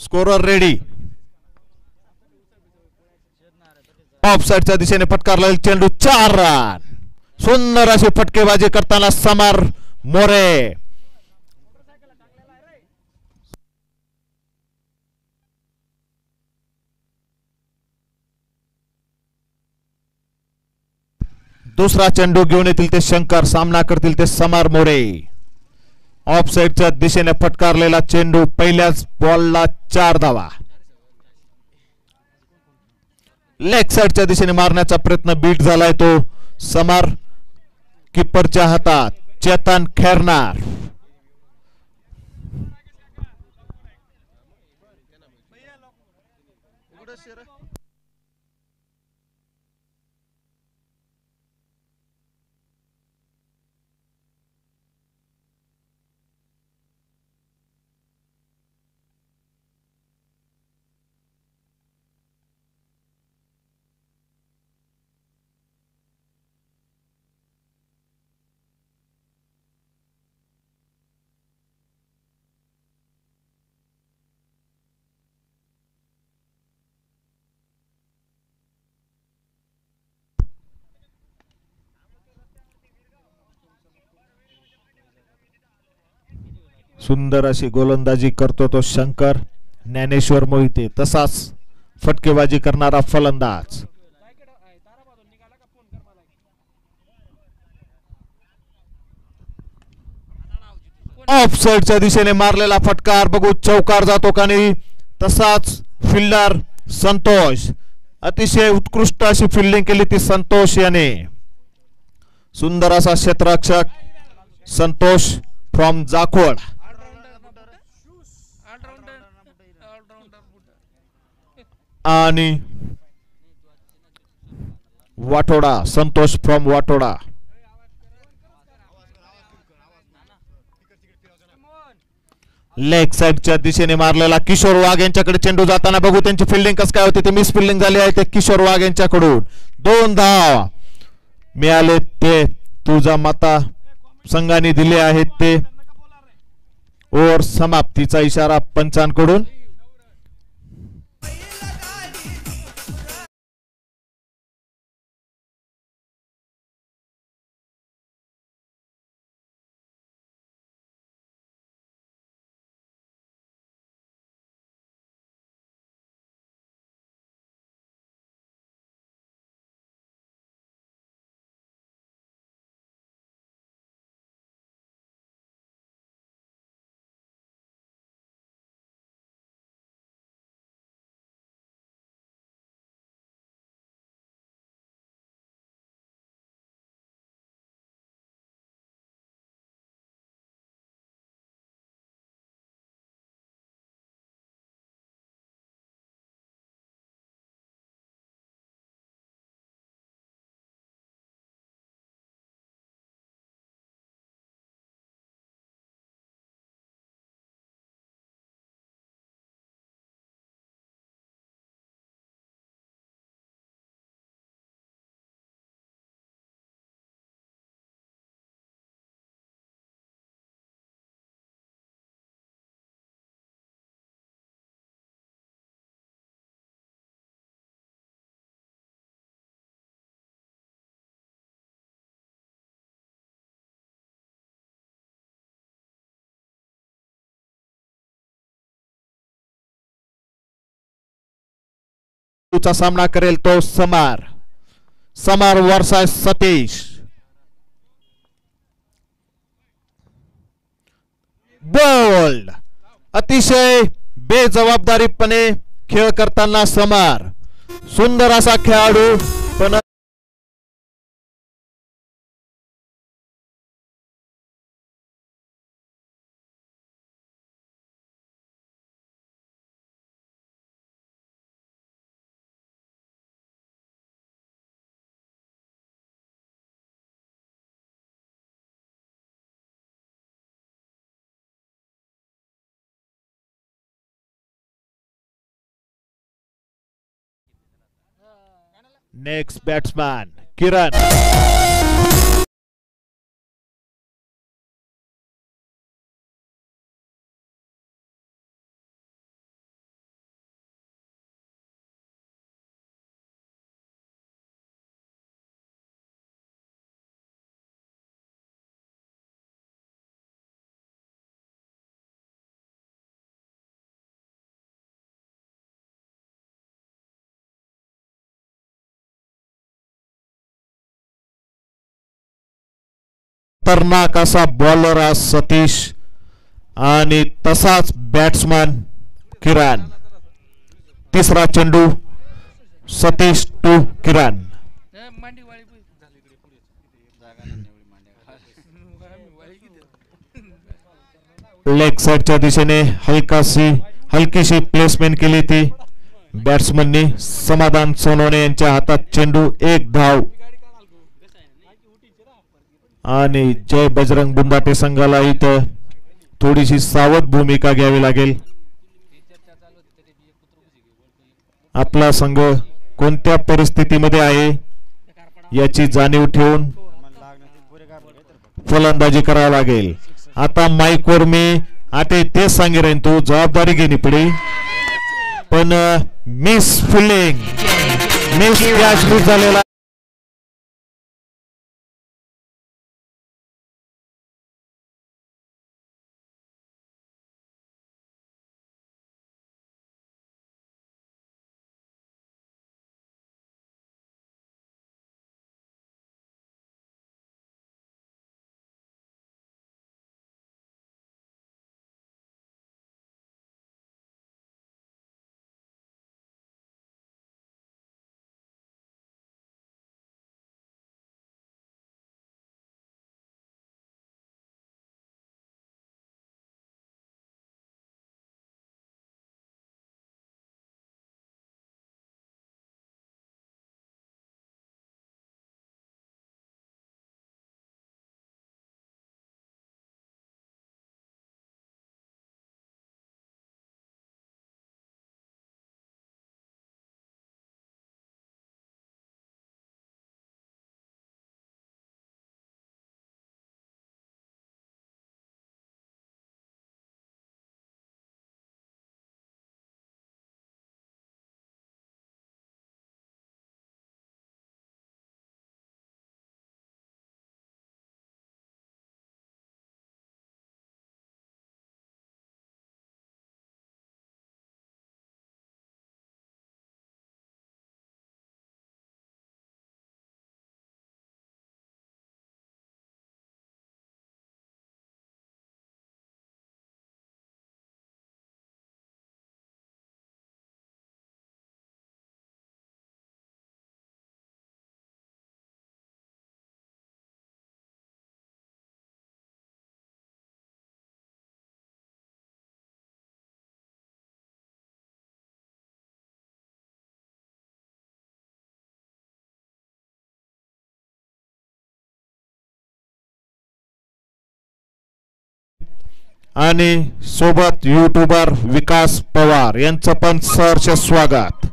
Scorer ready. Of साइडच्या दिशेने फटकारला चेंडू 4 run. सुंदर अशी फटकेबाजी करताना समर मोरे. दुसरा चेंडू घेऊन येतील ते शंकर. सामना करतील ते समर मोरे. ऑफ साइडच्या दिशेने फटकारलेला चेंडू पहिल्याच बॉलला 4 धावा. लेग साइडच्या दिशेने मारण्याचा प्रयत्न बीट झालाय तो समर. किपरच्या हातात चेतन खेरनार. सुंदर अशी गोलंदाजी करतो तो शंकर. ज्ञानेश्वर मोहिते तसाच फटकेबाजी करणारा फलंदाज. ऑफ साइडच्या दिशेने मारलेला फटकार बघू चौकार जातो का नाही. तसाच फिल्डर संतोष. अतिशय उत्कृष्ट अशी फिल्डिंग केली ती संतोष याने. सुंदर असा क्षेत्ररक्षक संतोष फ्रॉम जाखोड. आणि वाटोडा संतोष फ्रॉम वाटोडा. लेग साइडच्या दिशेने मारलेला किशोर वाघ यांच्याकडे चेंडू जाताना बघू त्यांची फिल्डिंग कसं काय होती. ते मिस फिल्डिंग झाली आहे ते किशोर वाघ यांच्याकडून. 2 धाव मिळाले ते तुझा माता संघाने दिले आहेत ते. ओव्हर समाप्तीचा इशारा पंचांकडून. चा सामना करेल तो समर वर्सेस सतीश. बोल्ड अतिशय बेजबाबदारीपणे खेळ करताना समर. सुंदर असा खेळाडू पण नेक्स्ट बॅट्समॅन किरण. खतरनाक असा बॉलर आज सतीश आणि तसाच बॅट्समन किरण. तिसरा चेंडू सतीश टू किरण. लेग साइडच्या दिशेने हलकीशी प्लेसमेंट केली ती बॅट्समननी. समाधान सोनवणे यांच्या हातात चेंडू. एक धाव आणि जय बजरंग बुंदाटे संघाला इथं थोडीशी सावध भूमिका घ्यावी लागेल. आपला संघ कोणत्या परिस्थितीमध्ये आहे याची जाणीव ठेवून फलंदाजी करावी लागेल. आता माईकवर मी आता तेच सांगेन, तू जबाबदारी घेणी पडी. पण miss fielding, miss catch miss झालेला. आणि सोबत युट्यूबर विकास पवार यांचं पण सहर्ष स्वागत.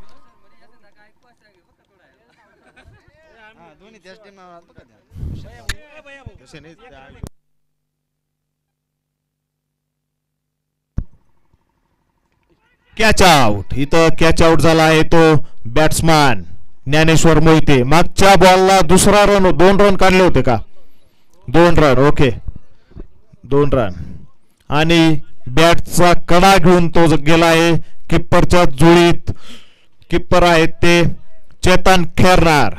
Catch out. इथं कॅच आउट झाला आहे तो बॅट्समॅन ज्ञानेश्वर मोहिते. मागच्या बॉलला दुसरा रन, 2 रन काढले होते का? 2 रन. Okay, 2 run. आणि बॅटचा कडा घेऊन तो गेला आहे किप्परच्या जुळीत. किप्पर आहेत ते चेतन खेरनार.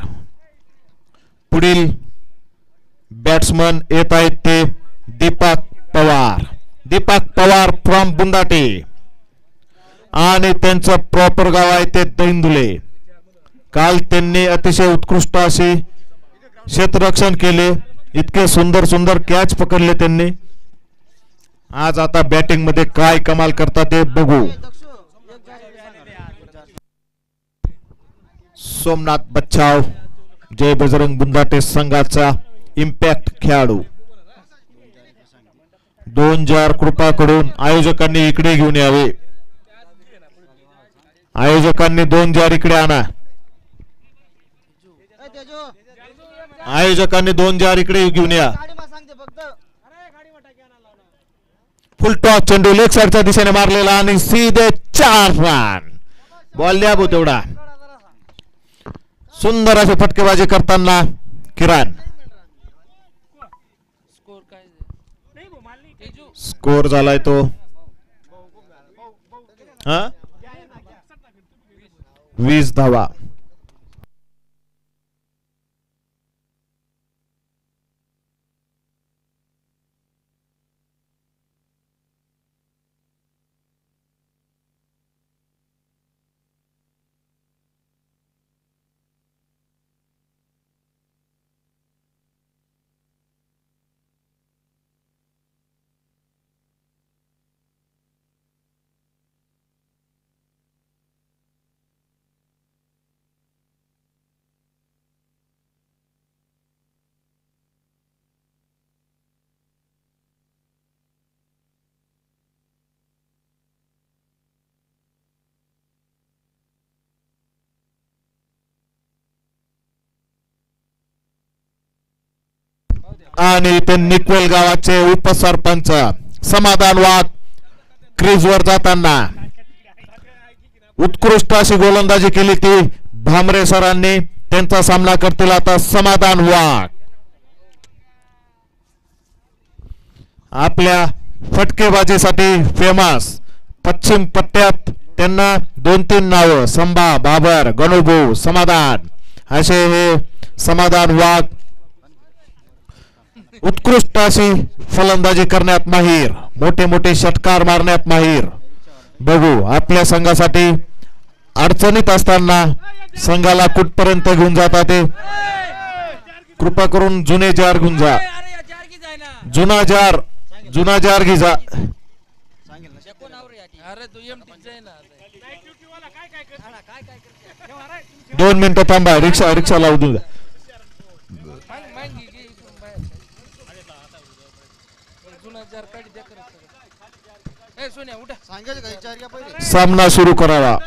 पुढील बॅट्समन येत आहेत ते दीपक पवार. दीपक पवार फ्रॉम बुंदाटे आणि त्यांचं प्रॉपर गाव आहे ते दैंदुले. काल त्यांनी अतिशय उत्कृष्ट असे क्षेत्ररक्षण केले. इतके सुंदर सुंदर कॅच पकडले त्यांनी. आज आता बॅटिंग मध्ये काय कमाल करतात ते बघू. सोमनाथ बच्छाव जय बजरंग बुंदाटे संघाचा इम्पॅक्ट खेळाडू. 2 जार कृपाकडून आयोजकांनी इकडे घेऊन यावे. आयोजकांनी 2 जार इकडे आणा. आयोजकांनी 2 जार इकडे घेऊन या. फुल टॉस चेंडू लेग साइडच्या दिशेने मारलेला आणि सीधे 4 रन. बॉल द्या भाऊ तेवढा. सुंदर अशी फटकेबाजी करताना किरण. स्कोर झालाय तो 20 धावा. आणि ते निकवेल गावाचे उपसरपंच समाधान वाघ क्रीजवर जाताना उत्कृष्ट अशी गोलंदाजी केली ती भामरे सरांनी. त्यांचा सामना करतील आता समाधान वाघ. आपल्या फटकेबाजीसाठी फेमस पश्चिम पट्ट्यात त्यांना 2-3 नाव संभा बाबर गणुभू समाधान असे हे समाधान वाघ. उत्कृष्ट अशी फलंदाजी करण्यात माहीर, मोठे मोठे षटकार मारण्यात माहीर. बघू आपल्या संघासाठी अडचणीत असताना संघाला कुठपर्यंत घेऊन जातात ते. कृपा करून जुने जार घेऊन जा, जुना जार घे जा. 2 मिनिटं थांबा, रिक्षा लावू दे. सामना सुरू करावा.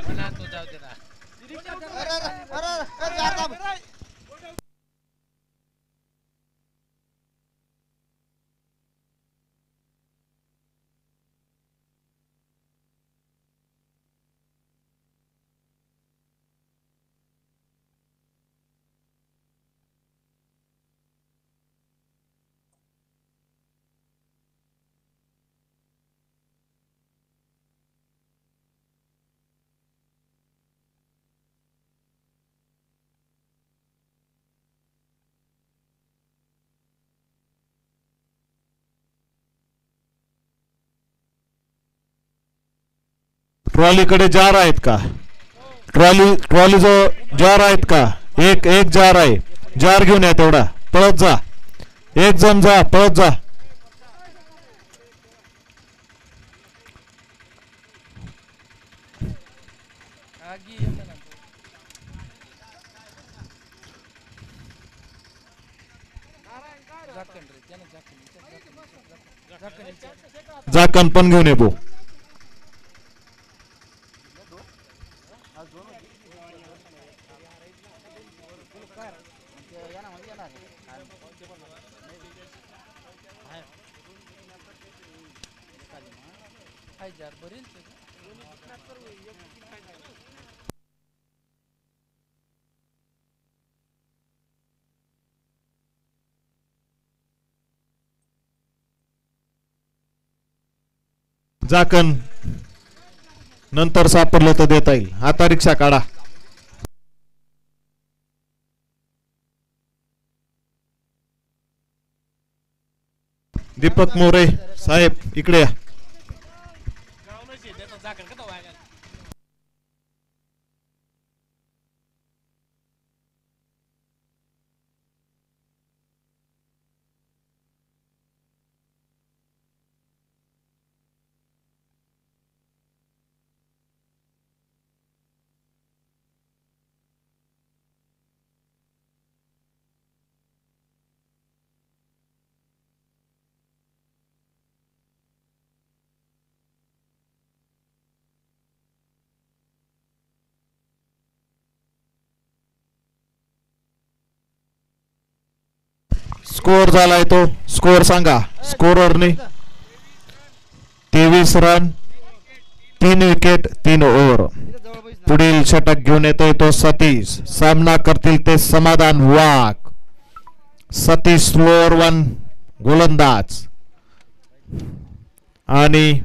ट्रॉलीकडे जार आहेत का? ट्रॉली जो जार आहेत का? एक जार आहे, जार घेऊन या. तेवढा पळत जा, एक जण जा, पळत जा. झाकण पण घेऊन ये. झाकण नंतर सापडलं तर देता येईल. आता रिक्षा काढा. दीपक मोरे साहेब इकडे या. स्कोर झालाय तो. स्कोर सांगा स्कोररने. 23 रन, 3 विकेट, 3 ओव्हर. पुढील षटक घेऊन येतोय तो सतीश. सामना करतील ते समाधान वाघ. सतीश स्लोअर 1 गोलंदाज आणि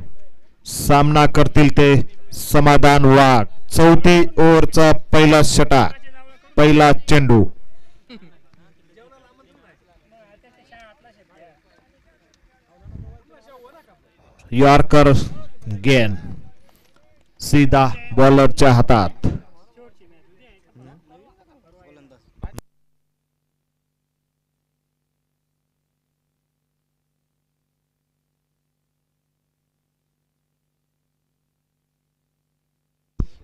सामना करतील ते समाधान वाघ. 34 ओव्हरचा पहिला षटक, पहिला चेंडू. यॉर्कर गेन सीधा बॉलरच्या हातात.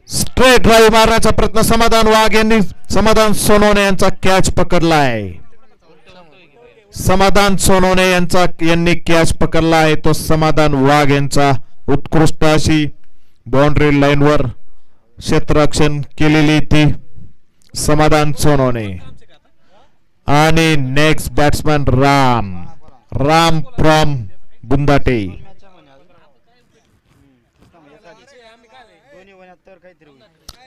स्ट्रेट ड्राईव्ह मारण्याचा प्रयत्न समाधान वाघ यांनी. समाधान सोनवणे यांचा कॅच पकडलाय. समाधान सोनवणे यांनी कॅच पकडला आहे. तो समाधान वाघ यांचा उत्कृष्ट अशी बाउंड्री लाईनवर क्षेत्ररक्षण केलेली ती समाधान सोनवणे. आणि नेक्स्ट बॅट्समॅन राम फ्रॉम बुंदाटे.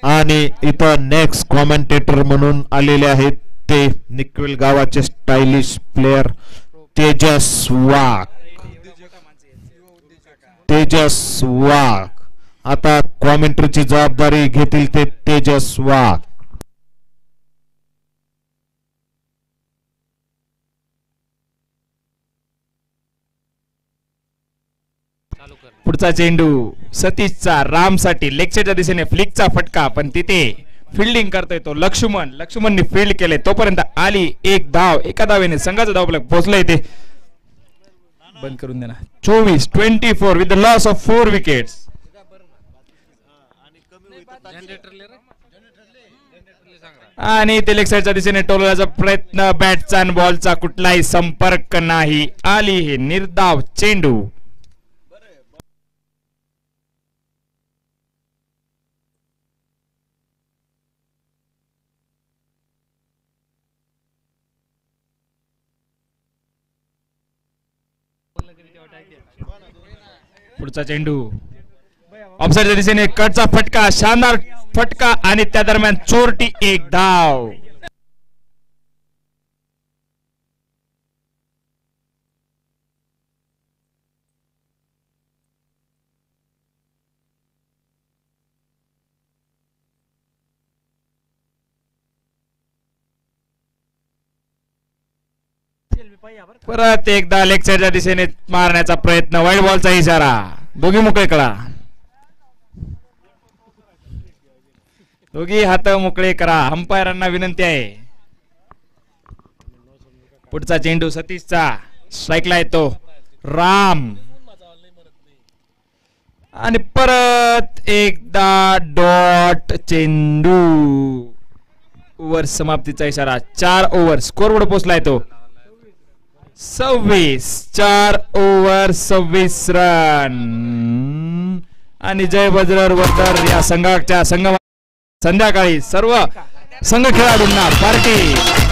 आणि इथं नेक्स्ट कॉमेंटेटर म्हणून आलेले आहेत ते निकविल गावाचे स्टायलिश प्लेयर तेजस वाघ. आता कॉमेंटरीची जबाबदारी घेतील ते तेजस वाघ. पुढचा चेंडू सतीशचा रामसाठी लेग साइडच्या दिशेने फ्लिकचा फटका, पण तिथे फिल्डिंग करतोय तो लक्ष्मणने फील्ड केले. तोपर्यंत आली एक धाव, एका धावेने संघाचा धावफलक पोहोचलाय ते बंद करून देणार. 24 with the loss of 4 wickets. आणि ते लेग साइडच्या दिशेने टोलण्याचा प्रयत्न, बॅटचा आणि बॉलचा कुठलाही संपर्क नाही. आली हे निर्धाव चेंडू. पुढचा चेंडू ऑफसाइडच्या दिशेने कटचा फटका, शानदार फटका आणि त्या दरम्यान चोरटी एक धाव. परत एकदा लेग साइडच्या दिशेने मारण्याचा प्रयत्न, वाईड बॉलचा इशारा, दोघी मोकळे करा, दोघी हात मोकळे करा, अंपायरांना विनंती आहे. पुढचा चेंडू सतीशचा, स्ट्राईकला येतो राम आणि परत एकदा डॉट चेंडू. ओव्हर समाप्तीचा इशारा. 4 ओव्हर स्कोरबोर्ड पोहोचलाय तो 26. 4 ओव्हर 26 रन. आणि जय वज्रवर्धन या संघाच्या संध्याकाळी सर्व संघ खेळाडूंना पार्टी.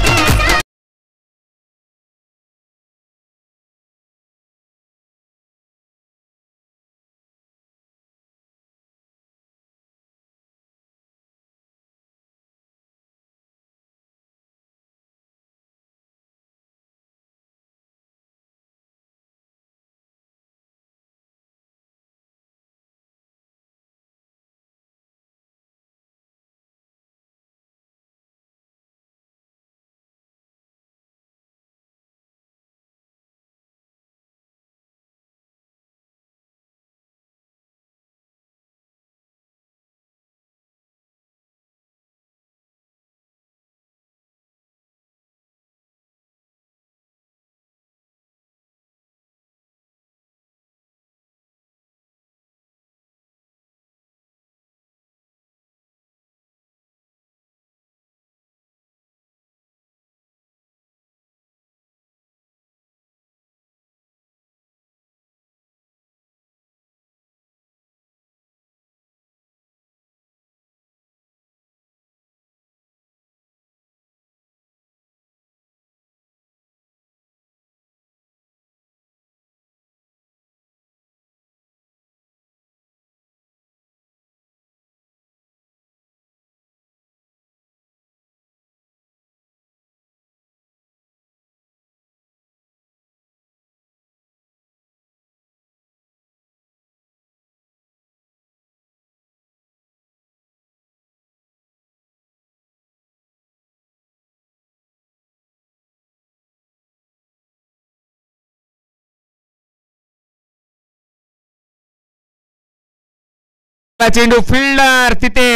चेंडू फिल्डर तिथे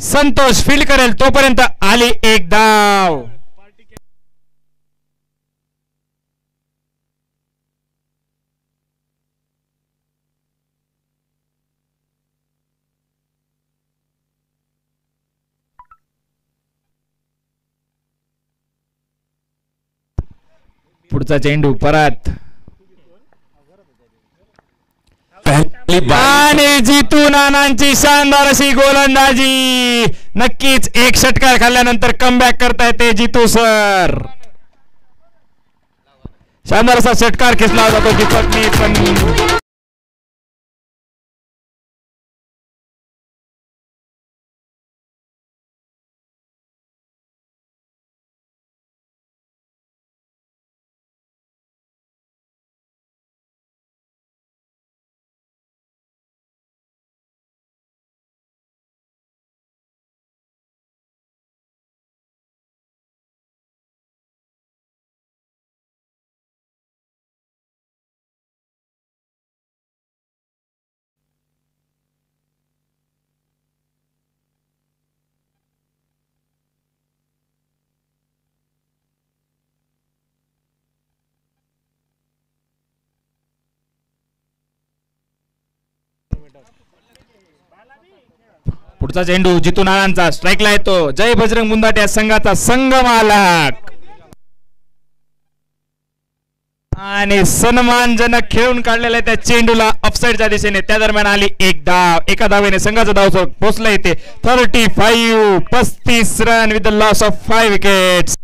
संतोष फील्ड करेल तोपर्यंत आली एक धाव. पुढचा चेंडू परत आणि जितू नानांची शानदार अशी गोलंदाजी. नक्कीच एक षटकार खाल्ल्यानंतर कमबॅक करता येते जितू सर. शानदार असा षटकार खेचला जातो दीपकने पण पुढचा चेंडू जितू नानांचा स्ट्राईकला येतो. जय बजरंग मुंदाटे या संघाचा संघ मालक आणि सन्मानजनक खेळून काढलेला त्या चेंडूला ऑफसाईडच्या दिशेने. त्या दरम्यान आली एक धाव. एका धावेने संघाचा धाव पोहोचला येते 35 run with the loss of 5 wickets.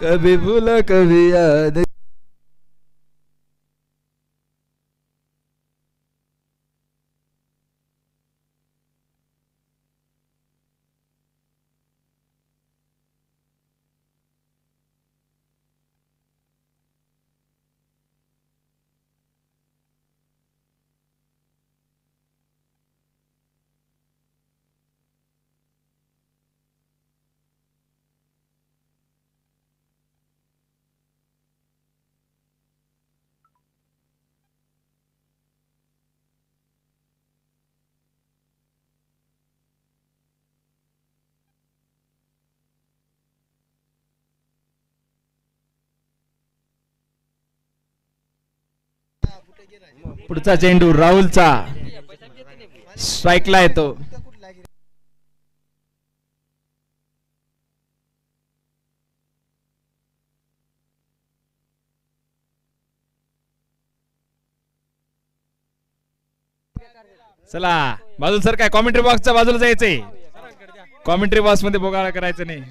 कभी भूला कभी याद. पुढचा चेंडू राहुलचा स्ट्राईकला येतो. चला बाजूला सर, काय कॉमेंट्री बॉक्सच्या बाजूला जायचंय. कॉमेंट्री बॉक्स मध्ये बोगाळा करायचं नाही.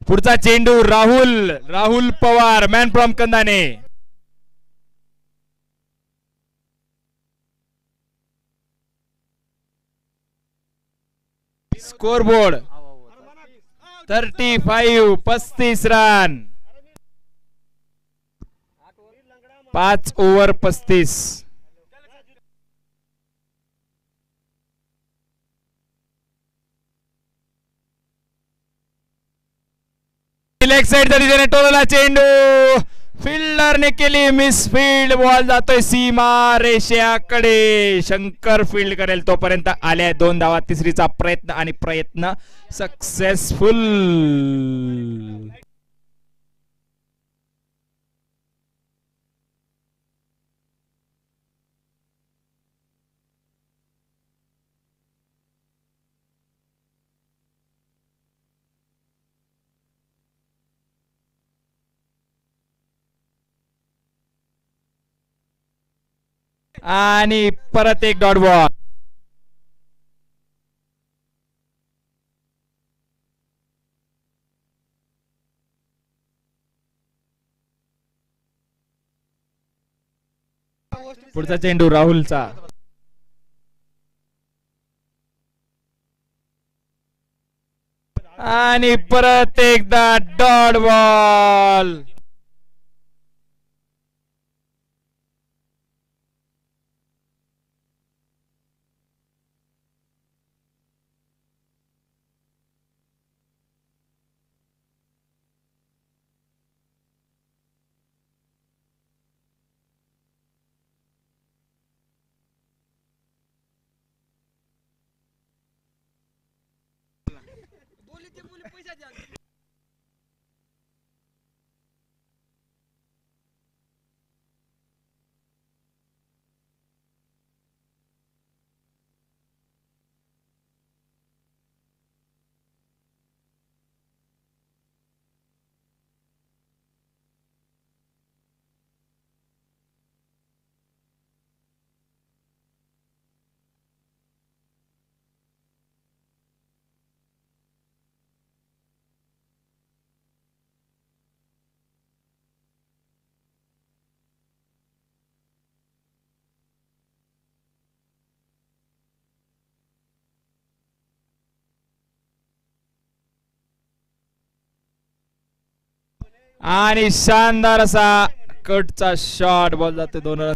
पुढचा चेंडू राहुल पवार मॅन फ्रॉम कंदाने. Scoreboard 35 run 5 over 35. लेग साइडच्या दिशेने टोलला चेंडू. फिल्डरने केली मिसफील्ड. बॉल जातोय सीमा रेषेकडे. शंकर फील्ड करेल तोपर्यंत आल्या 2 धावा. तिसरीचा प्रयत्न सक्सेसफुल. आणि परत एक डॉट बॉल. पुढचा चेंडू राहुलचा. आणि परत एकदा डॉट बॉल. आणि शानदार असा कटचा शॉट बॉल जाते 2 रन.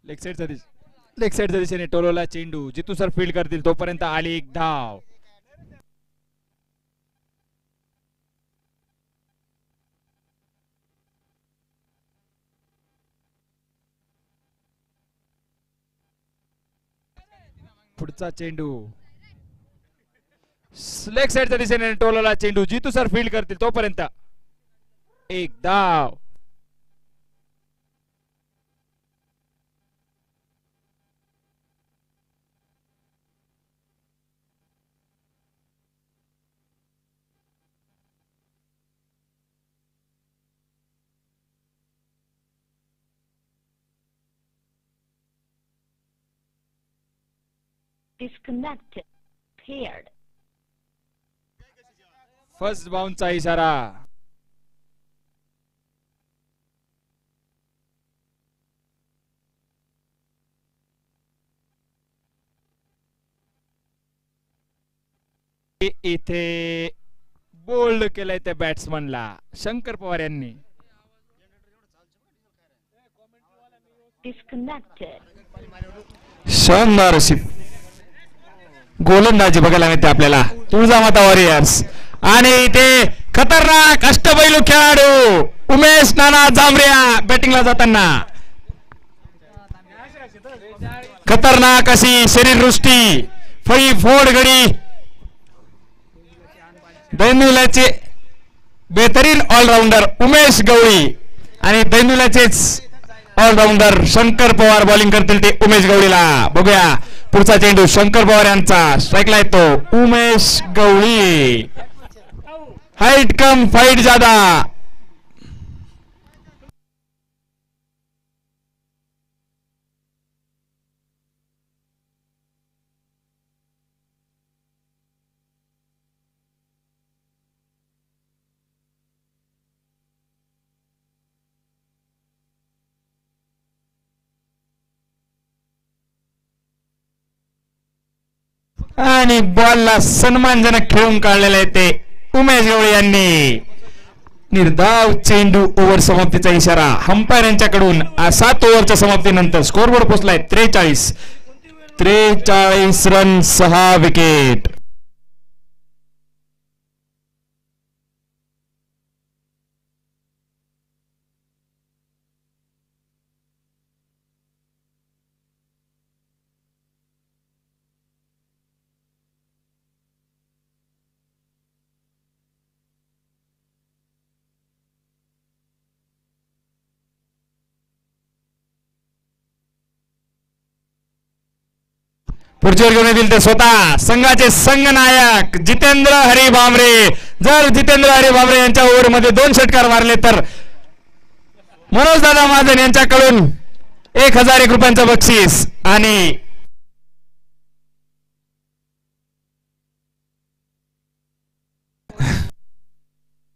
लेग साइडच्या दिशेने टोलोला चेंडू. जितू सर फील्ड करतील तोपर्यंत आली एक धाव. पुढचा चेंडू लेग साइडच्या दिशेने टोलोला चेंडू. जितू सर फील्ड करतील तोपर्यंत एक धाव. Disconnected. Paired. फर्स्ट बाउंसचा इशारा. इथे बोल्ड केलंय त्या बॅट्समनला शंकर पवार यांनी. Disconnected. शानदार अशी गोलंदाजी बघायला मिळते आपल्याला तुळजामाता वॉरियर्स. आणि इथे खतरनाक अष्टपैलू खेळाडू उमेश नाना जांभऱ्या बॅटिंगला जाताना. खतरनाक अशी शरीरवृष्टी फळी फोड गडी. दैनुलाचे बेहतरीन ऑलराऊंडर उमेश गवळी आणि दैनुलाचेच ऑलराऊंडर शंकर पवार बॉलिंग करतील ते उमेश गवळीला. बघूया पुढचा चेंडू शंकर पवार यांचा. स्ट्राईकला येतो उमेश गवळी. हाईट कम फाईट ज्यादा. आणि बॉलला सन्मानजनक खेळून काढलेले आहे ते उमेश गवळी यांनी. निर्धाव चेंडू ओव्हर समाप्तीचा इशारा अंपायर यांच्याकडून. 7 ओव्हरच्या समाप्तीनंतर स्कोरबोर्ड पोहोचलाय 43 रन 6 विकेट. पुढच्यावर घेऊन येतील ते स्वतः संघाचे संघनायक जितेंद्र हरी भामरे. जर जितेंद्र हरी भामरे यांच्या ओव्हरमध्ये 2 षटकार मारले तर मनोज दादा महाजन यांच्याकडून 1001 रुपयांचं बक्षीस.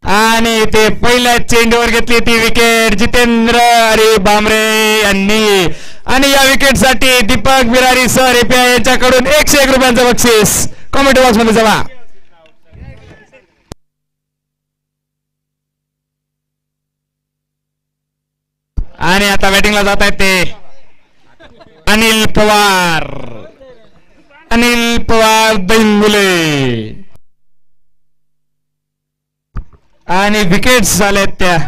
आणि ते पहिल्या चेंडूवर घेतली ती विकेट जितेंद्र हरी भामरे यांनी. आणि या विकेट साठी दीपक बिरारी सर एपीआय यांच्याकडून 101 रुपयांचं बक्षीस. कॉमेंट बॉक्स मध्ये जमा. आणि आता बॅटिंगला जात आहेत ते अनिल पवार. अनिल पवार दहिंगुले आणि विकेट्स झाल्यात त्या.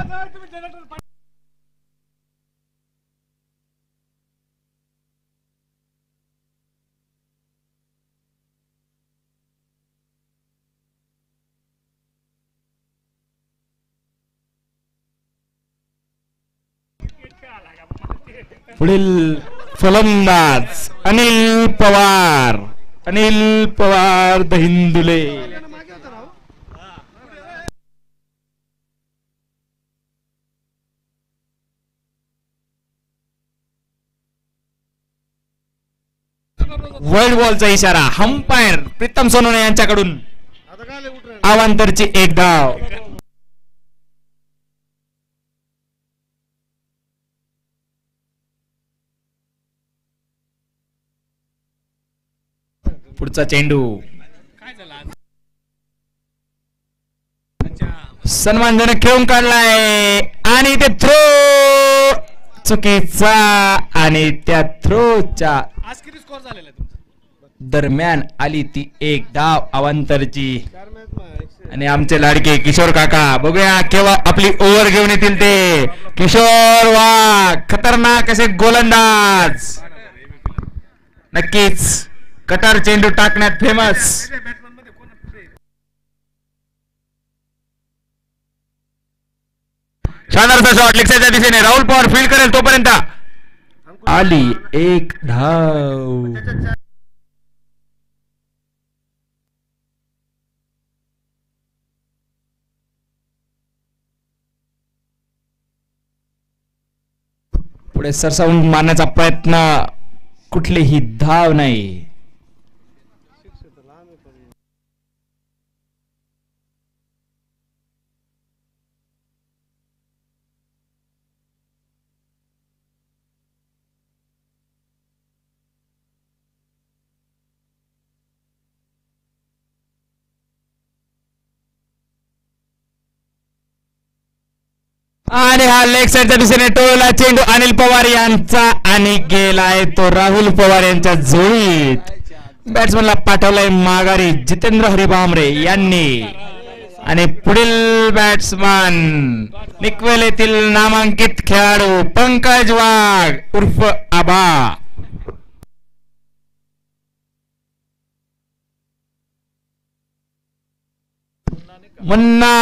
पुढील फलंदाज अनिल पवार. अनिल पवार दहिंदुले. वर्ल्ड बॉलचा इशारा. अंपायर प्रीतम सोनवणे यांच्याकडून अवांतरची 1 धाव. पुढचा चेंडू सन्मानजनक खेळून काढलाय आणि ते थ्रो चुकीचा. आणि त्या थ्रोच्या दरम्यान आली ती 1 धाव अवांतरची. आणि आमचे लाडके किशोर काका बघूया केव्हा आपली ओव्हर घेऊन येतील ते. किशोर वाघ खतरनाक असे गोलंदाज. नक्कीच कटार चेंडू टाकण्यात फेमस. शानदारचा शॉट लेगच्या दिशेने. राहुल पवार फील्ड करेल तोपर्यंत आली 1 धाव. पुढे सरसावून मारण्याचा प्रयत्न. कुठलीही धाव नाही. आणि हा लेग साईडच्या दिशेने टोला चेंडू अनिल पवार यांचा आणि गेलाय तो राहुल पवार यांच्या जोडीत. बॅट्समनला पाठवलाय माघारी जितेंद्र हरिभामरे यांनी. आणि पुढील बॅट्समन निकवेल येथील नामांकित खेळाडू पंकज वाघ उर्फ आबा. मुन्ना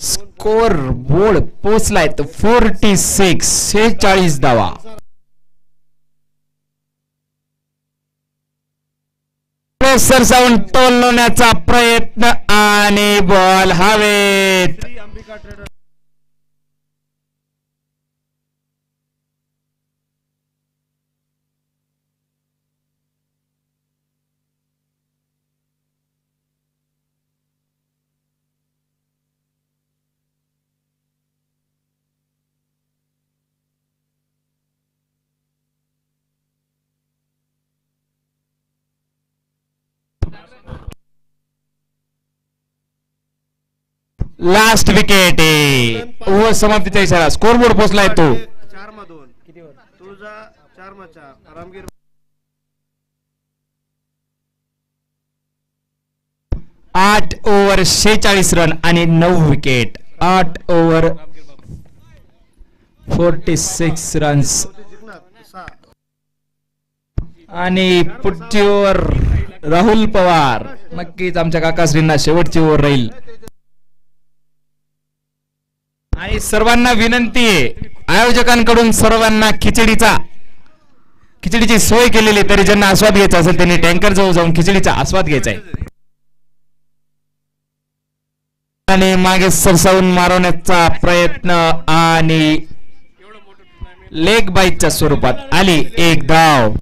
स्कोर बोर्ड पोचलाय तो 46 धावा. सरसावून टोलवण्याचा प्रयत्न आणि बॉल हवेत. लास्ट विकेट ओव्हर समाप्तीचा इशारा. स्कोरबोर्ड पोहोचलाय तो 4-2. तुळजा 4-4. रामगीर 8 ओव्हर 46 रन आणि 9 विकेट. 8 over 46 runs. आणि पुढची ओव्हर राहुल पवार. नक्कीच आमच्या काकाश्रींना शेवटची ओव्हर राहील. आणि सर्वांना विनंती आहे आयोजकांकडून सर्वांना खिचडीची सोय केलेली. तरी ज्यांना आस्वाद घ्यायचा असेल त्यांनी टँकर जवळ जाऊन खिचडीचा आस्वाद घ्यायचा आहे. आणि मागे सरसावून मारवण्याचा प्रयत्न आणि लेग बाईच्या स्वरूपात आली एक धाव.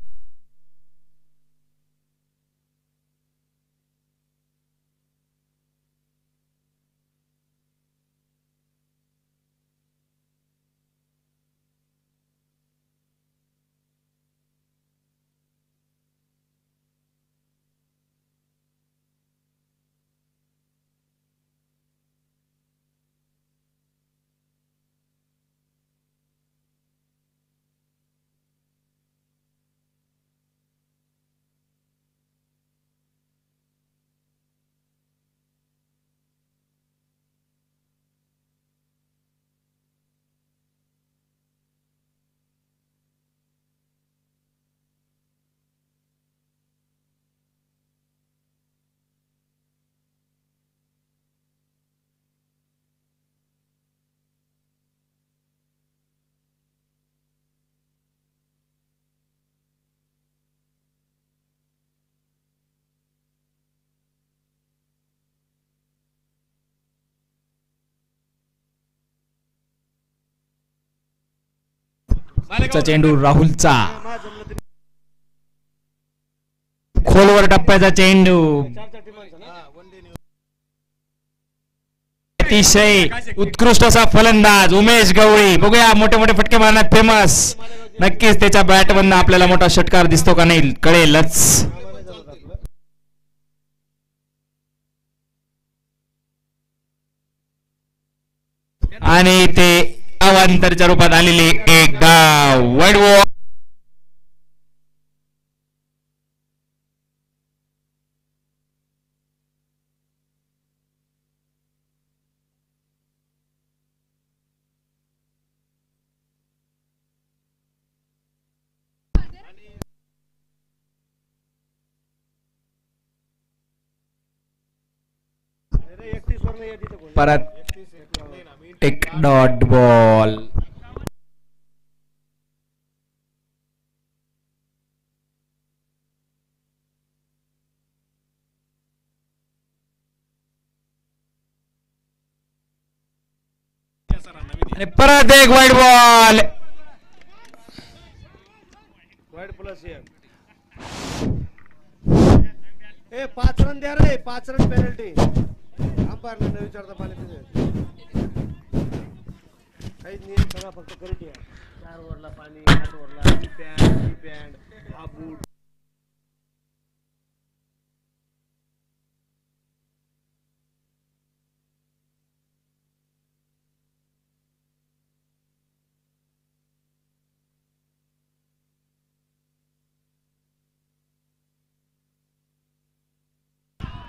चेंडू राहुलचा, खोलवर टप्प्याचा चेंडू, अतिशय उत्कृष्ट असा फलंदाज उमेश गवळी. बघूया मोठे मोठे फटके मारण्यात फेमस. नक्कीच त्याच्या बॅट मधून आपल्याला मोठा षटकार दिसतो का नाही कळेलच. आणि ते अवांतरच्या रूपात आलेली एक धाव. Wide ball. परत एक डॉट बॉल. आणि परत एक वाईड बॉल. वाईड प्लस ए 5 रन द्या रे, 5 रन पेनल्टी. अंपायर न विचारता पाणी काहीच नाही, सगळा फक्त करीत आहे. 4 ओव्हरला पाणी, 8 ओव्हरला पॅन्ट हा बूट.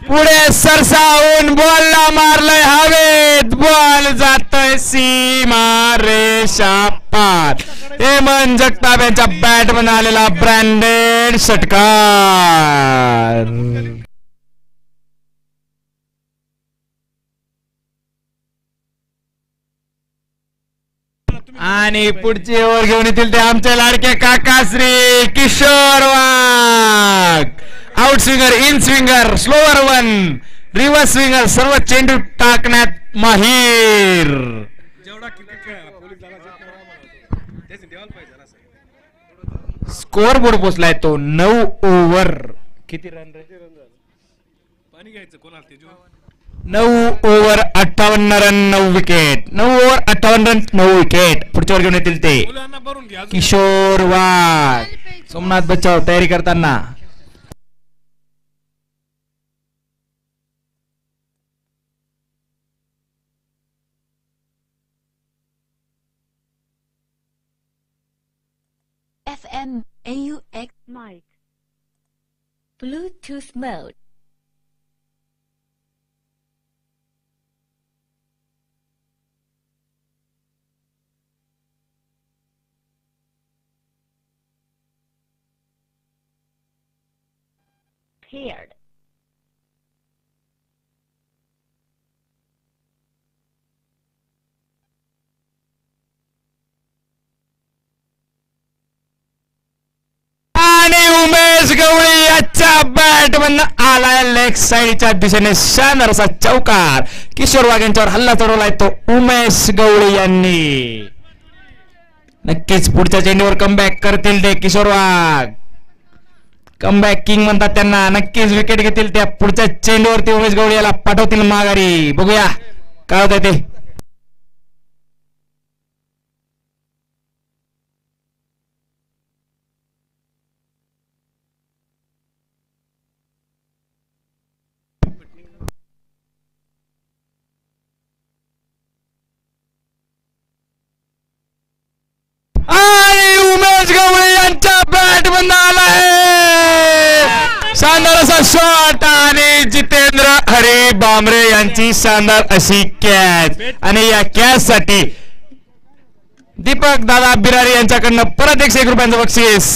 पुढे सरसावून बॉलला मारलंय हवेत. बॉल जातोय सीमा रेषा पार. हेमंत जगताप यांच्या बॅट मध्ये आलेला ब्रँडेड षटकार. आणि पुढची ओव्हर घेऊन येतील ते आमचे लाडके काका Shri Kishor Wagh. Out swinger, in swinger, slower one, reverse swinger, सर्व चेंडू टाकण्यात माहीर. स्कोअर बोर्ड पोचलाय तो 9 ओव्हर. किती रन रे? 9 over 58 run 9 wicket. 9 over 58 run 9 wicket. पुढच्या वर घेऊन येतील ते किशोर वाघ. सोमनाथ बच्चाव तयारी करताना. FM AUX mic. Bluetooth mode. Paired. Umesh गवळी याच्या बॅट मधून आलाय लेग साइडच्या दिशेने शानदार असा चौकार. किशोर वाघ यांच्यावर हल्ला चढवलाय तो उमेश गवळी यांनी. नक्कीच पुढच्या चेंडूवर कमबॅक करतील ते किशोर वाघ. कमबॅक किंग म्हणतात त्यांना. नक्कीच विकेट घेतील त्या पुढच्या चेंडूवरती उमेश गवळी याला पाठवतील माघारी. बघूया काय होत ते. आणि उमेश गवळी यांच्या बॅट बंद आलाय. शानदार असा शॉट आणि जितेंद्र हरी बांबरे यांची शानदार अशी कॅच. आणि या कॅच साठी दीपक दादा बिरारी यांच्याकडनं परत 101 रुपयांचं बक्षीस.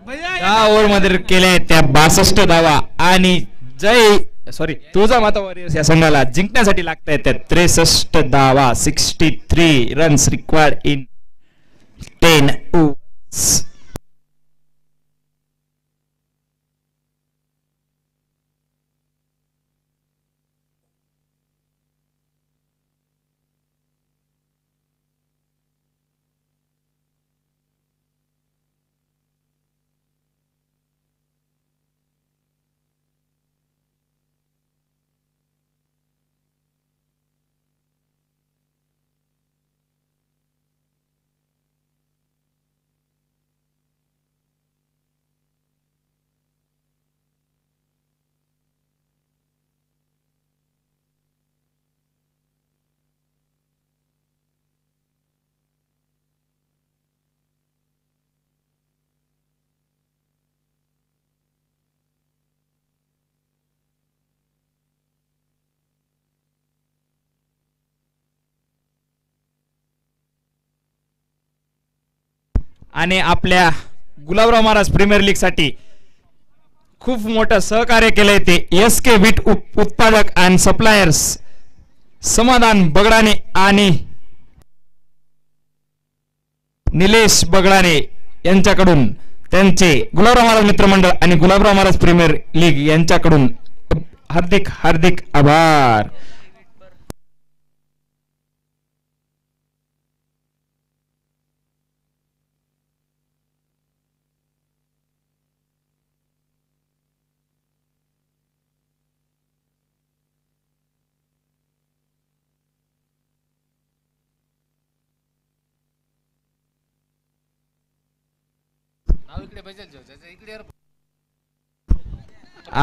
या ओव्हर मध्ये केले त्या 62 धावा आणि तुळजा माता वॉरियर्स या संघाला जिंकण्यासाठी लागत आहेत त्या 63 धावा. 63 रन्स रिक्वायर्ड इन 10 overs. आणि आपल्या गुलाबराव महाराज प्रीमियर लीग साठी खूप मोठं सहकार्य केलंय ते SK वीट उत्पादक आणि सप्लायर्स समाधान बगडाणे आणि निलेश बगडाणे यांच्याकडून त्यांचे गुलाबराव महाराज मित्रमंडळ आणि गुलाबराव महाराज प्रीमियर लीग यांच्याकडून हार्दिक हार्दिक आभार.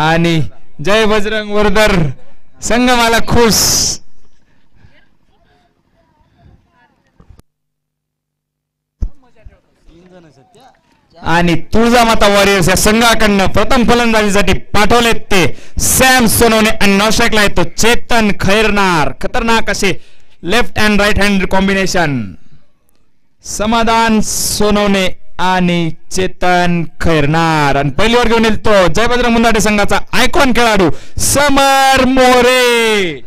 आणि जय बजरंग वरदर संघ मला खुश. आणि तुळजामाता वॉरियर्स या संघाकडनं प्रथम फलंदाजीसाठी पाठवलेत ते सॅम सोनवणे आणि नौशेकला येतो चेतन खैरनार. खतरनाक असे left and right hand combination. Samadhan Sonawane आणि चेतन खैरनार. आणि पहिलीवर घेऊन येतो जय बजरंग मुंदाटे संघाचा आयकॉन खेळाडू समर मोरे.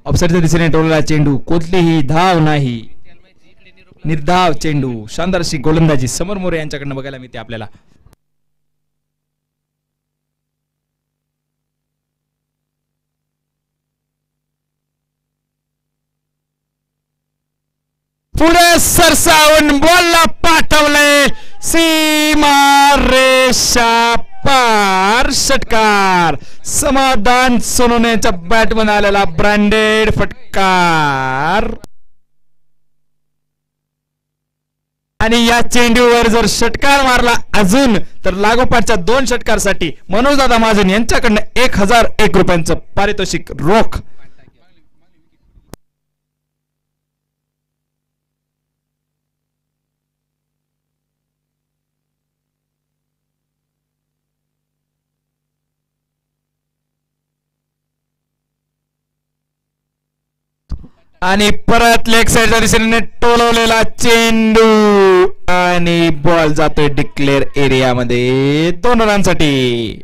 ऑफसाईडच्या दिशेने टोलला चेंडू, कोणतीही धाव नाही, निर्धाव चेंडू. शानदार अशी गोलंदाजी समर मोरे यांच्याकडनं बघायला मिळते आपल्याला. पुढे सरसावून बॉलला पाठवले, सीमा रेषा पार, षटकार. समाधान सोनवणेच्या बॅटमन आलेला ब्रँडेड फटकार. आणि या चेंडूवर जर षटकार मारला अजून तर लागोपाठच्या 2 षटकारसाठी मनोजदादा महाजन यांच्याकडनं 1001 रुपयांचं पारितोषिक रोख. आणि परत लेग साईडच्या दिशेने टोलवलेला चेंडू आणि बॉल जातोय डिक्लेअर एरियामध्ये 2 रनांसाठी.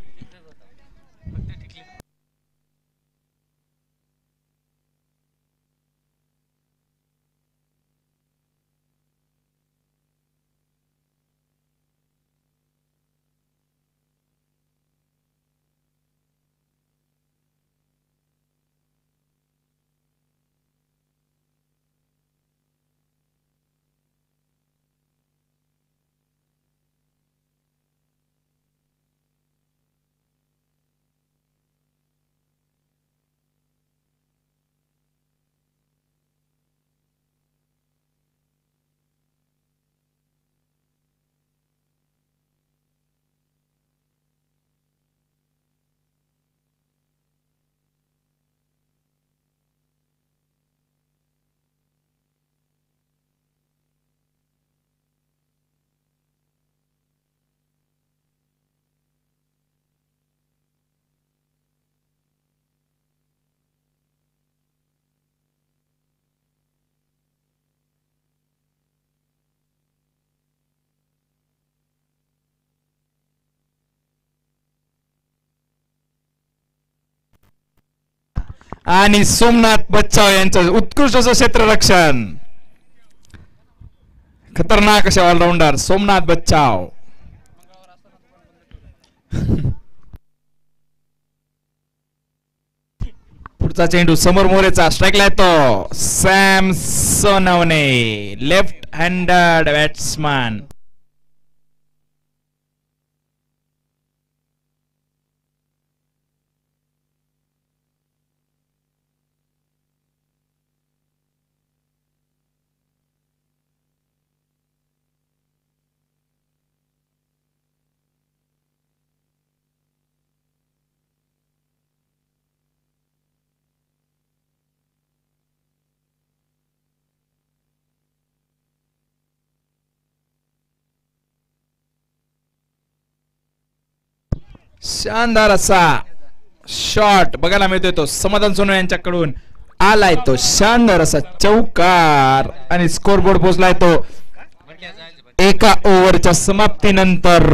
आणि सोमनाथ बच्चाव यांचं उत्कृष्ट असं क्षेत्ररक्षण. खतरनाक असे ऑलराऊंडर सोमनाथ बच्चाव. पुढचा चेंडू समोर मोरेचा, स्ट्राईकला येतो. Sam Sonawane left handed batsman. शानदार असा शॉट बघायला मिळतोय तो समाधान सोनवणे यांच्याकडून. आलाय तो शानदार असा चौकार आणि स्कोरबोर्ड पोहोचलाय तो 1 ओव्हरच्या समाप्तीनंतर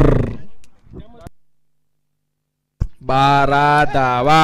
12 धावा.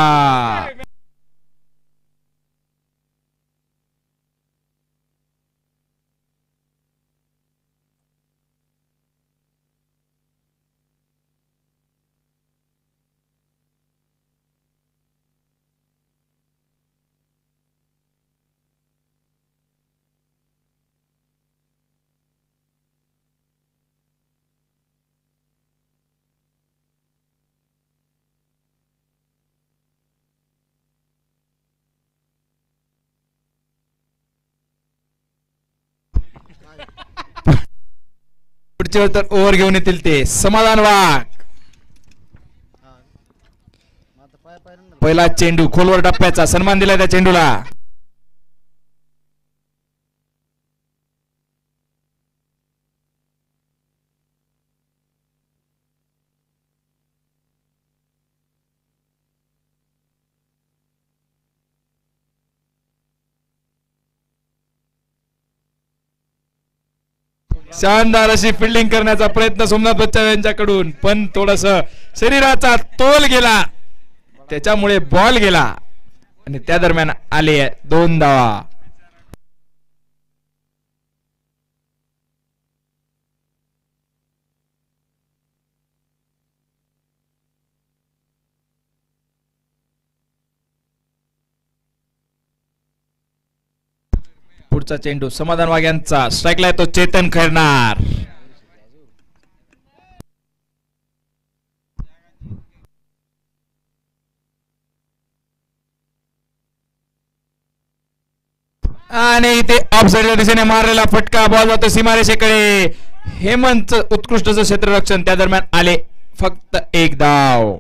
पुढच्या तर ओव्हर घेऊन येतील ते समाधान वाघ. पहिला चेंडू खोलवर टप्प्याचा, सन्मान दिलाय त्या चेंडूला. शानदार अशी फिल्डिंग करण्याचा प्रयत्न सोमनाथ बच्चाव यांच्याकडून, पण थोडस शरीराचा तोल गेला त्याच्यामुळे बॉल गेला आणि त्या दरम्यान आले 2 धावा. पुढचा चेंडू समाधान वाघ्यांचा, स्ट्राईकला येतो चेतन खैरनार. आणि इथे ऑफसाईडच्या दिशेने मारलेला फटका, बॉल जातो सीमारेषेकडे. हेमंत उत्कृष्ट क्षेत्ररक्षण, त्या दरम्यान आले फक्त 1 धाव.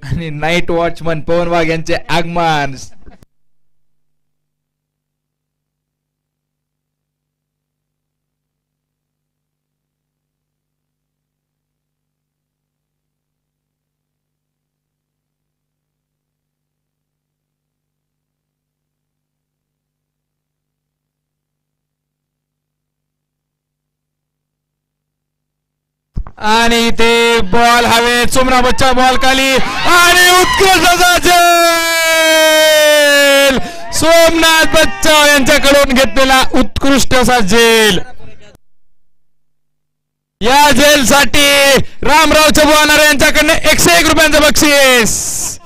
आणि नाईट वॉचमन पवन वाघ यांचे आगमन. आणि इथे बॉल हवेत, सोमना बच्चा बॉल खाली आणि उत्कृष्ट झेल, सोमनाथ बच्चा यांच्याकडून घेतलेला उत्कृष्ट असा झेल. या झेल साठी रामराव चबुवानार यांच्याकडनं 101 रुपयांचं बक्षीस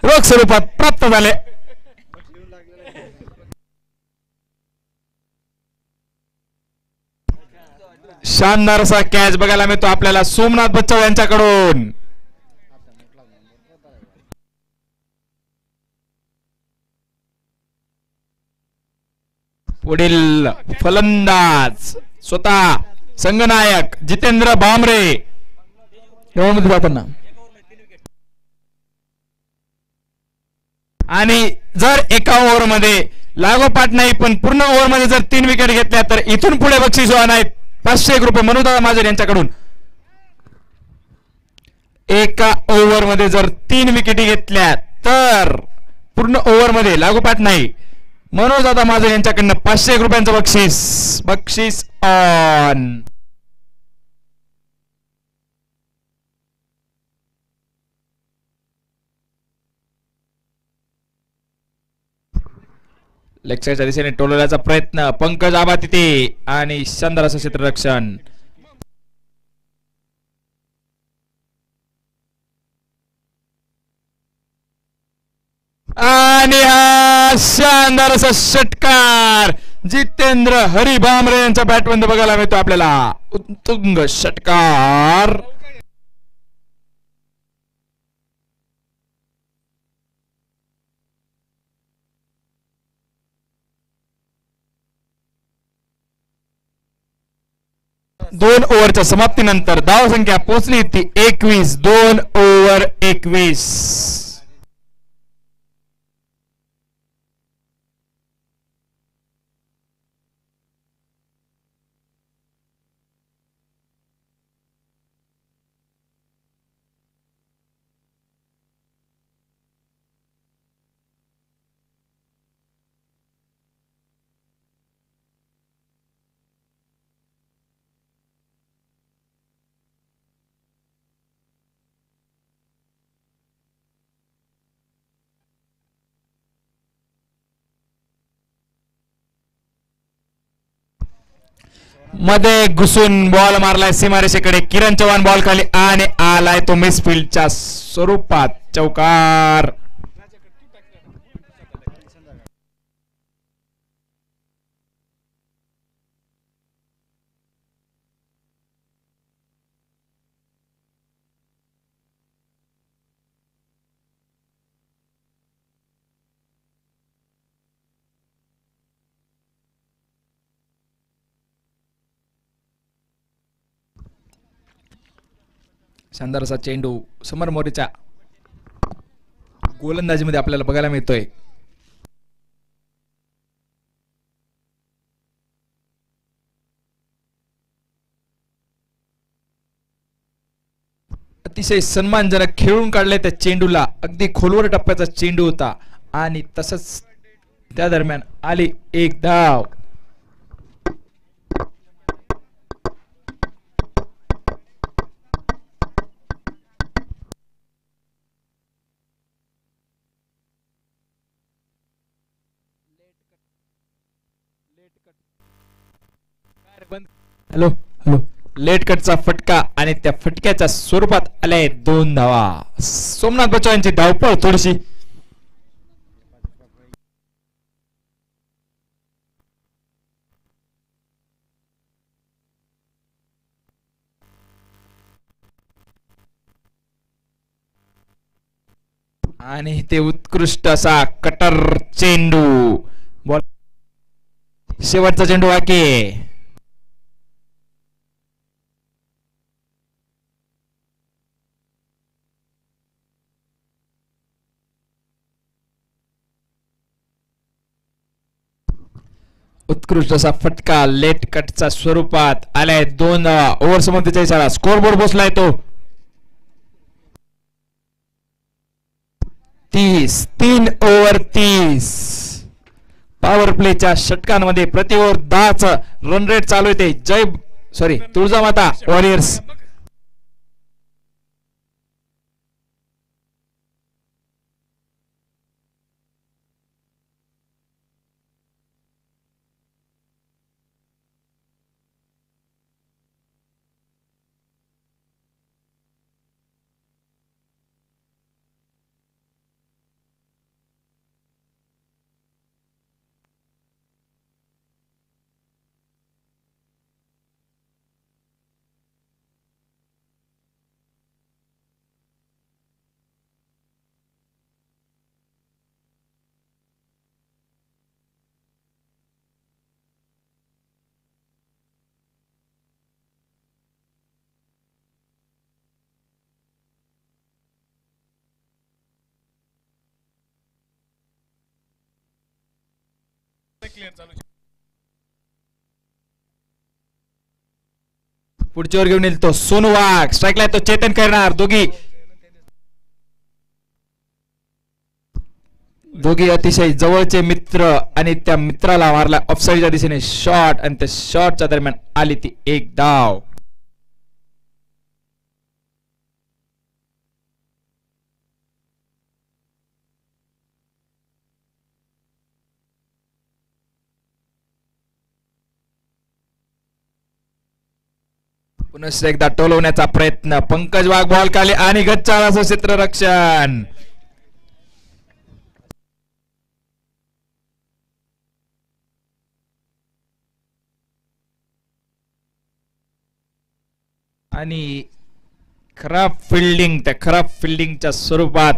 रोख स्वरूपात प्राप्त झाले. शानदार असा कॅच बघायला मिळतो आपल्याला सोमनाथ बच्चाव यांच्याकडून. पुढील फलंदाज स्वतः संघनायक जितेंद्र भामरे. आणि जर एका ओव्हर मध्ये लागोपाठ नाही पण पूर्ण ओव्हर मध्ये जर 3 विकेट घेतल्या तर इथून पुढे बक्षीस होणार आहेत 501 रुपये मनोदादा माजर यांच्याकडून. एका ओव्हर मध्ये जर 3 विकेटी घेतल्या तर पूर्ण ओव्हर मध्ये लागोपाठ नाही मनोजदादा माजर यांच्याकडनं 501 रुपयांचं बक्षीस. बक्षीस ऑन. लेक्चरच्या दिशेने टोलवण्याचा प्रयत्न पंकज आबा तिथे आणि शानदार असं क्षेत्ररक्षण. आणि हा शानदार असा षटकार जितेंद्र हरी भामरे यांच्या बॅटमध्ये बघायला मिळतो आपल्याला. उत्तुंग षटकार. दोन ओव्हरच्या समाप्तीनंतर धाव संख्या पोहोचली ती 21. 2 ओव्हर 21. मध्ये घुसून बॉल मारलाय सीमारेषेकडे. किरण चव्हाण बॉल खाली आणि आलाय तो मिसफिल्डच्या स्वरूपात. चौकार. शानदार असा चेंडू समर मोरेच्या गोलंदाजीमध्ये आपल्याला बघायला मिळतोय. अतिशय सन्मानजनक खेळून काढले त्या चेंडूला. अगदी खोलवर टप्प्याचा चेंडू होता आणि तसंच त्या दरम्यान आली एक धाव. हॅलो हॅलो लेट कटचा फटका आणि त्या फटक्याच्या स्वरूपात आले 2 धावा. सोमनाथ बच्चू यांची धावपळ थोडीशी आणि ते उत्कृष्ट असा कटर चेंडू. बॉल शेवटचा चेंडू वाके. उत्कृष्ट असा फटका लेट कटचा स्वरूपात आलाय 2 ओव्हर समोरच्या इशारा. स्कोर बोर्ड बसलाय तो 3 ओव्हर 30. पॉवर प्लेच्या षटकांमध्ये प्रति ओव्हर 10 रन रेट चालू येते. तुळजामाता वॉरियर्स पुढच्यावर घेऊन येईल तो सोनू वाघ. स्ट्राईकला तो चेतन करणार. दोघी अतिशय जवळचे मित्र आणि त्या मित्राला मारला ऑफसाईडच्या दिशेने शॉट आणि त्या शॉटच्या दरम्यान आली ती एक धाव. पुनश्च एकदा टोलवण्याचा प्रयत्न. पंकज वाघ बॉल खाली आणि गच्चाळ असं क्षेत्ररक्षण. आणि खराब फिल्डिंग. त्या खराब फिल्डिंगच्या स्वरूपात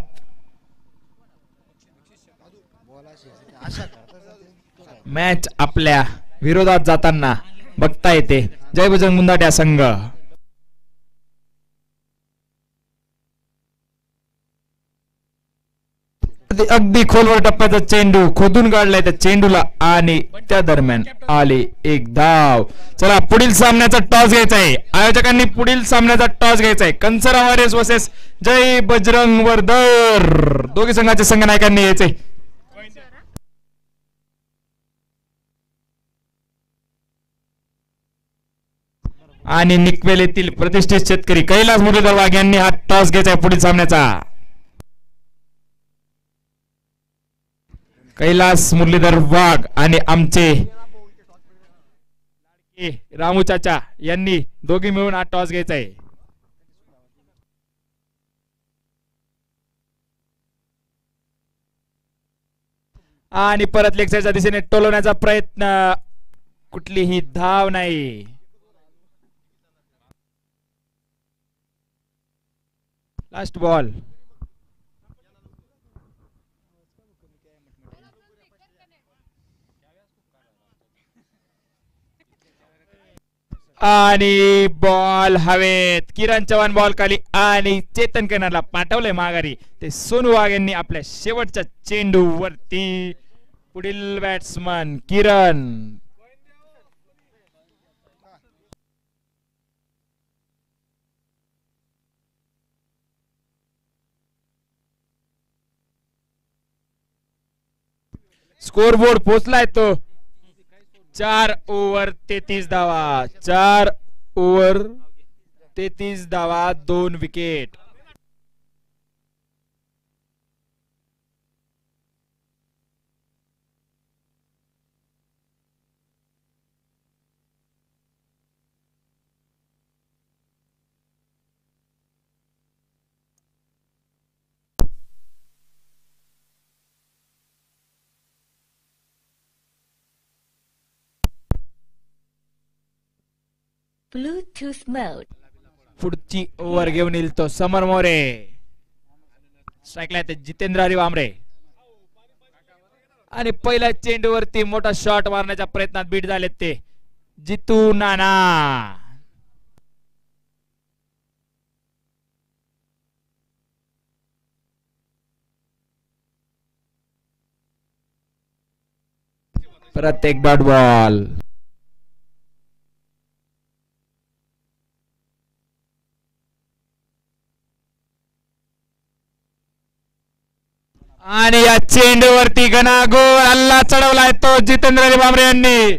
मॅच आपल्या विरोधात जाताना बघता येते. जय बजरंग मुंदाट्या संघ अगदी खोलवर टप्प्याचा चेंडू खोदून काढलाय त्या चेंडूला आणि त्या दरम्यान आले एक धाव. चला पुढील सामन्याचा टॉस घ्यायचा आहे. आयोजकांनी पुढील सामन्याचा टॉस घ्यायचा आहे. कंसरा वॉरियर्स वर्सेस जय बजरंग वर्दर. दोघी संघाच्या संघनायकांनी यायचे. आणि निकवेल येथील प्रतिष्ठित शेतकरी कैलास मुरलीधर वाघ यांनी हा टॉस घ्यायचा आहे पुढील सामन्याचा. कैलास मुरलीधर वाघ आणि आमचे रामू चाचा यांनी दोघी मिळून हा टॉस घ्यायचा आहे. आणि परत लेक्चरच्या दिशेने टोलवण्याचा प्रयत्न. कुठलीही धाव नाही. Last ball. आणि बॉल हवेत. किरण चव्हाण बॉल खाली आणि चेतन केनारला पाठवलंय माघारी. ते सोनू वाघ यांनी आपल्या शेवटच्या चेंडू वरती. पुढील बॅट्समन किरण. स्कोरबोर्ड पोहोचलाय तो 4 ओव्हर 33 धावा. 4 ओव्हर 33 धावा, 2 विकेट. Bluetooth mode. पुढची ओव्हर घेऊन येईल तो समर मोरे. स्ट्राईकला ते जितेंद्र हरिवामरे आणि पहिल्या चेंडूवरती मोठा शॉट मारण्याच्या प्रयत्नात बीट झालेत ते जितू नाना. परत एक बॅट बॉल. आणि या चेंडूवरती घनाघोर हल्ला चढवलाय तो जितेंद्र हरिवामरे यांनी.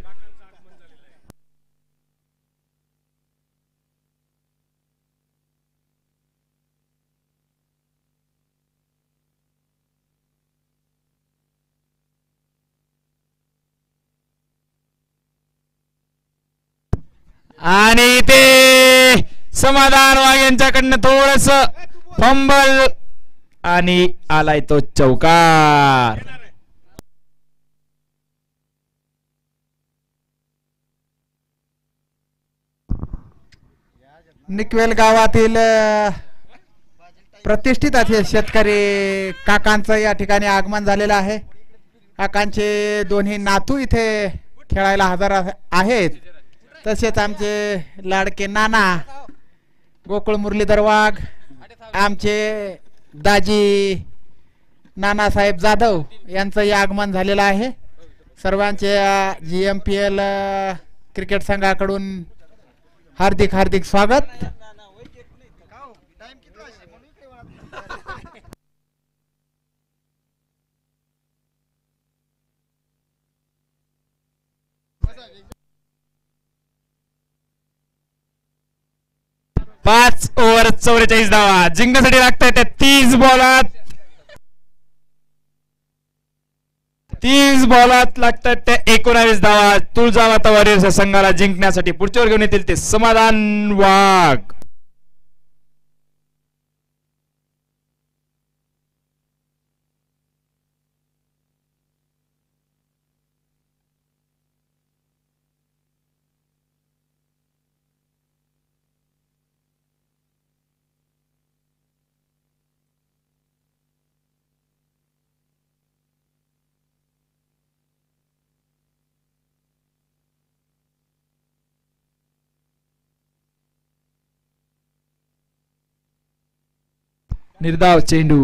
आणि ते समाधान वाघ यांच्याकडनं थोडस फंबल आणि आलाय तो चौकार. निकवेल गावातील प्रतिष्ठित असे शेतकरी काकांचं या ठिकाणी आगमन झालेलं आहे. काकांचे दोन्ही नातू इथे खेळायला हजर आहेत. तसेच आमचे लाडके नाना गोकुळ मुरलीधर वाघ, आमचे दाजी नानासाहेब जाधव यांचंही आगमन झालेलं आहे. सर्वांचे GMPL क्रिकेट संघाकडून हार्दिक हार्दिक स्वागत. पाच ओव्हर 44 धावा जिंकण्यासाठी लागत आहेत. 30 बॉलात लागतात त्या 19 धावा तुळजामाता वॉरियर्स संघाला जिंकण्यासाठी. पुढच्यावर घेऊन येतील ते समाधान वाघ. निर्धाव चेंडू.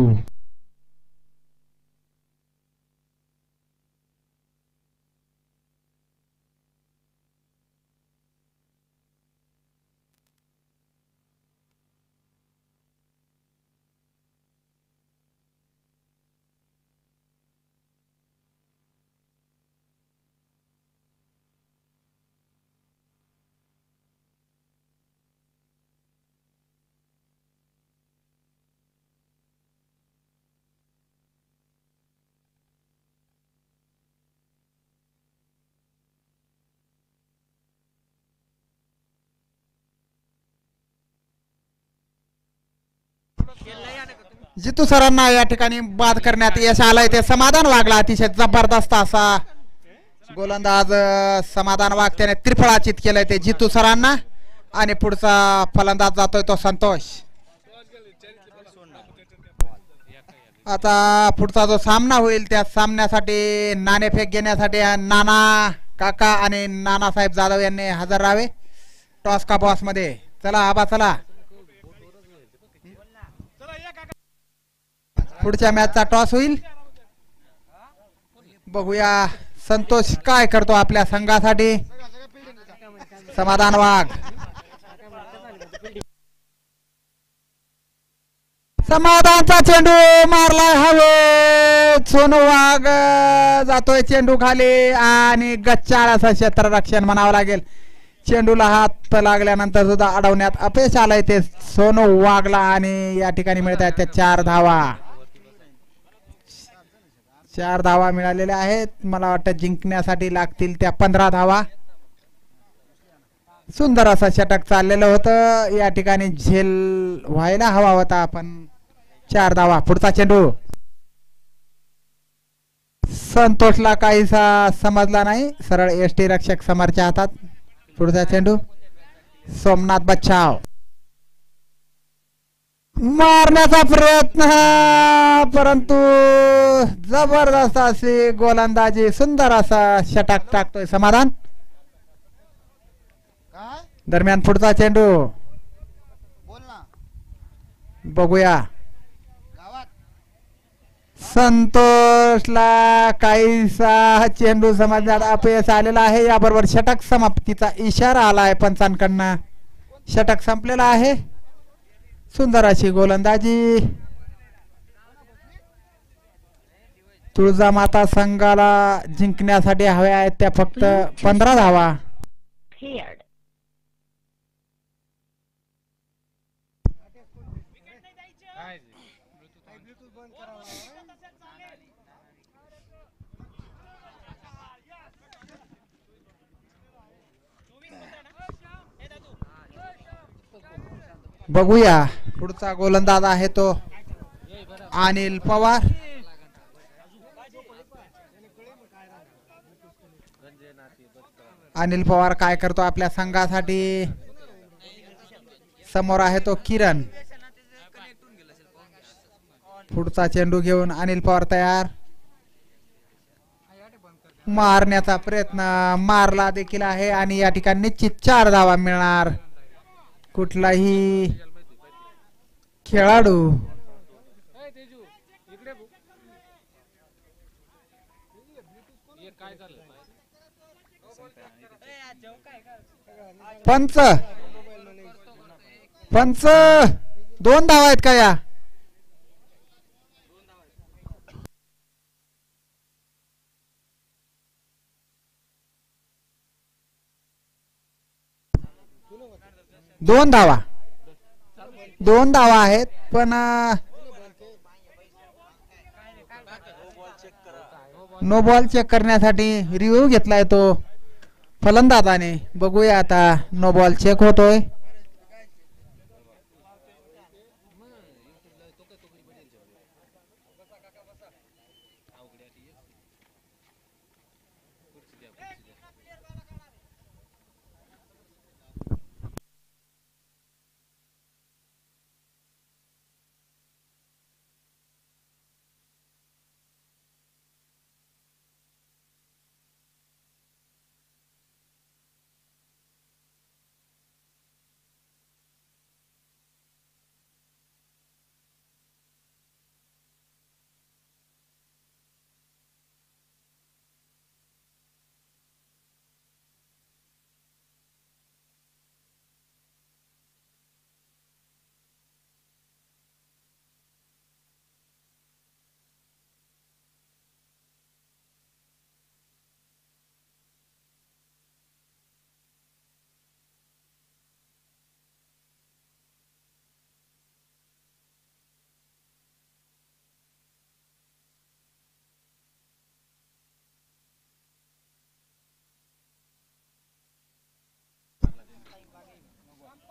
जितू सरांना या ठिकाणी बाद करण्यात यश आलंय. ते समाधान वाघला अतिशय जबरदस्त असा गोलंदाज समाधान वाघ त्याने त्रिफळाचित केलंय ते जितू सरांना. आणि पुढचा फलंदाज जातोय तो संतोष. आता पुढचा जो सामना होईल त्या सामन्यासाठी नाणेफेक घेण्यासाठी नाना काका आणि नानासाहेब जाधव यांनी हजर राहावे टॉस का बॉस मध्ये. चला आबा चला. पुढच्या मॅचचा टॉस होईल. बघूया संतोष काय करतो आपल्या संघासाठी. समाधान वाघ. समाधानचा चेंडू मारलाय हवेत. सोनू वाघ जातोय चेंडू खाली आणि गच्चाळ असं क्षेत्ररक्षण म्हणावं लागेल. चेंडूला हात लागल्यानंतर सुद्धा अडवण्यात अपयश आलंय ते सोनू वाघला आणि या ठिकाणी मिळत आहेत त्या 4 धावा. 4 धावा मिळालेल्या आहेत. मला वाटतं जिंकण्यासाठी लागतील त्या 15 धावा. सुंदर असं षटक चाललेलं होतं. या ठिकाणी झेल व्हायला हवा होता पण 4 धावा. पुढचा चेंडू संतोषला काहीसा समजला नाही. सरळ एसटी रक्षक समरच्या हातात. पुढचा चेंडू सोमनाथ बच्चाव मारण्याचा प्रयत्न परंतु जबरदस्त अशी गोलंदाजी. सुंदर असा षटक टाकतोय समाधान. दरम्यान पुढचा चेंडू बघूया. संतोषला काहीसा चेंडू समजण्यात अपयश आलेला आहे. याबरोबर षटक समाप्तीचा इशारा आलाय पंचांकडनं. षटक संपलेला आहे. सुंदर अशी गोलंदाजी. तुळजामाता संघाला जिंकण्यासाठी हव्या आहेत त्या फक्त 15 धावा. Paired. बघूया पुढचा गोलंदाज आहे तो अनिल पवार. अनिल पवार काय करतो आपल्या संघासाठी. समोर आहे तो किरण. पुढचा चेंडू घेऊन अनिल पवार तयार. मारण्याचा प्रयत्न मारला देखील आहे आणि या ठिकाणी निश्चित 4 धावा मिळणार. कुठलाही खेळाडू पंच 2 धावा आहेत का या. दोन धावा आहेत पण नो बॉल चेक करण्यासाठी रिव्ह्यू घेतलाय तो फलंदाजाने. बघूया आता नो बॉल चेक होतोय.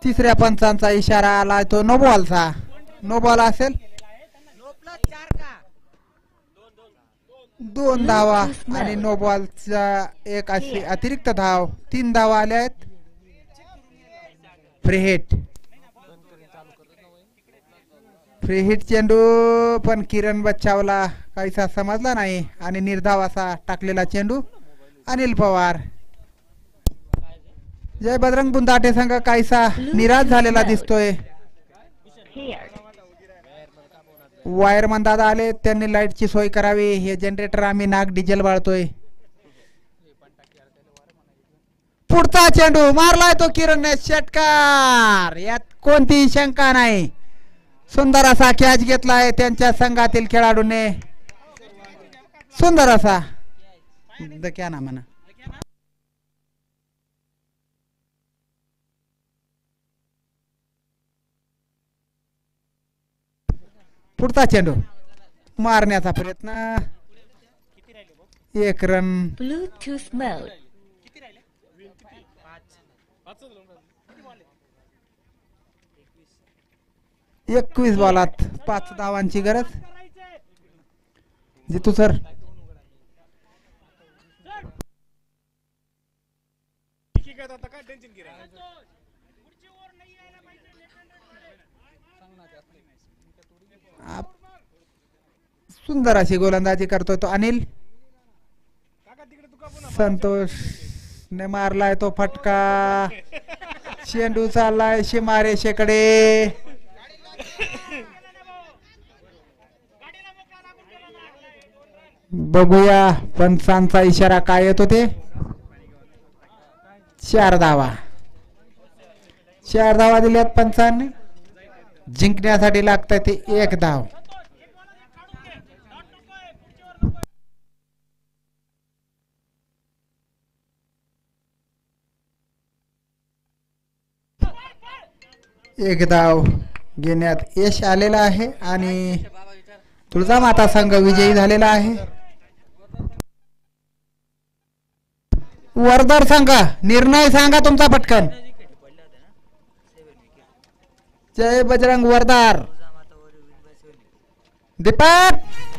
तिसऱ्या पंचांचा इशारा आला तो नो बॉलचा. नो बॉल असेल. 2 धावा आणि नो बॉलचा एक अशी अतिरिक्त धाव. 3 धावा आल्या आहेत. फ्री हिट चेंडू पण किरण बच्चावला काहीसा समजला नाही आणि निर्धाव असा टाकलेला चेंडू अनिल पवार. जय बजरंग बुंदाटे संघ काहीसा निराश झालेला दिसतोय. वायरमन दादा आले. त्यांनी लाईटची सोय करावी. हे जनरेटर आम्ही नाग डिझेल बाळतोय. पुढचा चेंडू मारलाय तो किरणने. षटकार. यात कोणतीही शंका नाही. सुंदर असा कॅच घेतलाय त्यांच्या संघातील खेळाडूने. सुंदर असा क्या ना म्हणा पुढचा चेंडू मारण्याचा प्रयत्न 1 रन. Bluetooth mode. एकवीस बॉलात 5 धावांची गरज. जितू सर सुंदर अशी गोलंदाजी करतोय तो अनिल. संतोष ने मारलाय तो फटका. चेंडू चाललाय सीमारेषेकडे. बघूया पंचांचा इशारा काय येतो ते. 4 धावा. 4 धावा दिल्यात पंचांनी. जिंकण्यासाठी लागतंय ते 1 धाव. एक धाव घेण्यात यश आलेलं आहे आणि तुळजामाता संघ विजयी झालेला आहे. वर्धर संघ निर्णय सांगा तुमचा पटकन. जय बजरंग वर्धर. दीपक